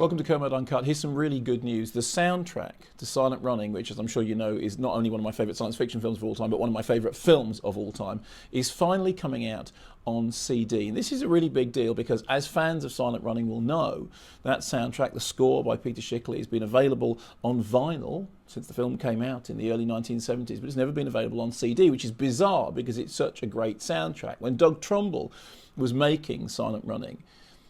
Welcome to Kermode Uncut. Here's some really good news. The soundtrack to Silent Running, which, as I'm sure you know, is not only one of my favourite science fiction films of all time, but one of my favourite films of all time, is finally coming out on CD. And this is a really big deal because, as fans of Silent Running will know, that soundtrack, the score by Peter Shickley, has been available on vinyl since the film came out in the early 1970s, but it's never been available on CD, which is bizarre because it's such a great soundtrack. When Doug Trumbull was making Silent Running,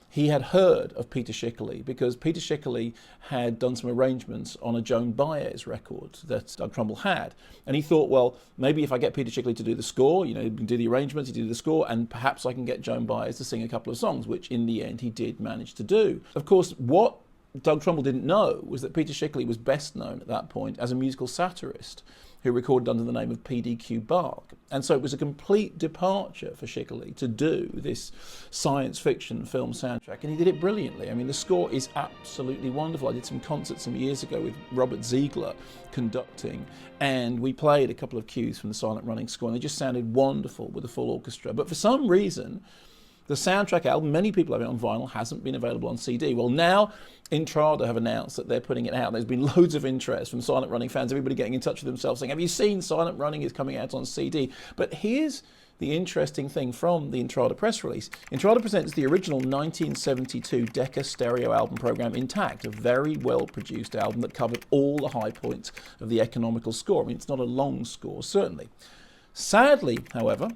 he had heard of Peter Shickley because Peter Shickley had done some arrangements on a Joan Baez record that Doug Trumbull had. And he thought, well, maybe if I get Peter Shickley to do the score, do the arrangements, he did the score, and perhaps I can get Joan Baez to sing a couple of songs, which in the end he did manage to do. Of course, what Doug Trumbull didn't know was that Peter Shickley was best known at that point as a musical satirist who recorded under the name of PDQ Bark. And so it was a complete departure for Shickley to do this science fiction film soundtrack, and he did it brilliantly. I mean, the score is absolutely wonderful. I did some concerts some years ago with Robert Ziegler conducting, and we played a couple of cues from the Silent Running score, and they just sounded wonderful with a full orchestra. But for some reason, the soundtrack album, many people have it on vinyl, hasn't been available on CD. Well, now Intrada have announced that they're putting it out. There's been loads of interest from Silent Running fans, everybody getting in touch with themselves saying, have you seen Silent Running is coming out on CD? But here's the interesting thing from the Intrada press release. Intrada presents the original 1972 Decca stereo album program intact, a very well-produced album that covered all the high points of the economical score. I mean, it's not a long score, certainly. Sadly, however,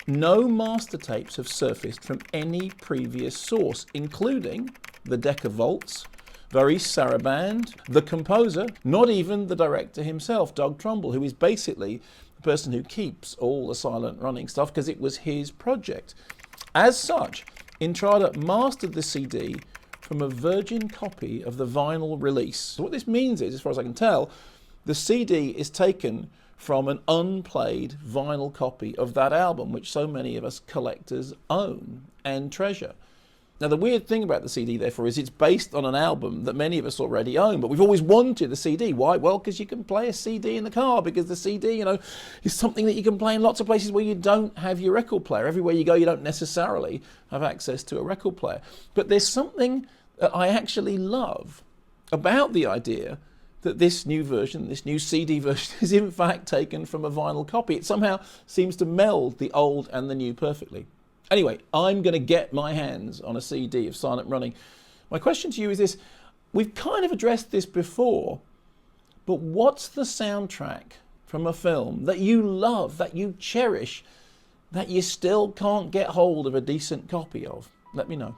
no master tapes have surfaced from any previous source, including the Decca Vaults, Varis Saraband, the composer, not even the director himself, Doug Trumbull, who is basically the person who keeps all the Silent Running stuff because it was his project. As such, Intrada mastered the CD from a virgin copy of the vinyl release. So what this means is, as far as I can tell, the CD is taken from an unplayed vinyl copy of that album, which so many of us collectors own and treasure. Now, the weird thing about the CD, therefore, is it's based on an album that many of us already own, but we've always wanted the CD. Why? Well, because you can play a CD in the car, because the CD, is something that you can play in lots of places where you don't have your record player. Everywhere you go, you don't necessarily have access to a record player. But there's something that I actually love about the idea that this new version, this new CD version, is in fact taken from a vinyl copy. It somehow seems to meld the old and the new perfectly. Anyway, I'm going to get my hands on a CD of Silent Running. My question to you is this. We've kind of addressed this before, but what's the soundtrack from a film that you love, that you cherish, that you still can't get hold of a decent copy of? Let me know.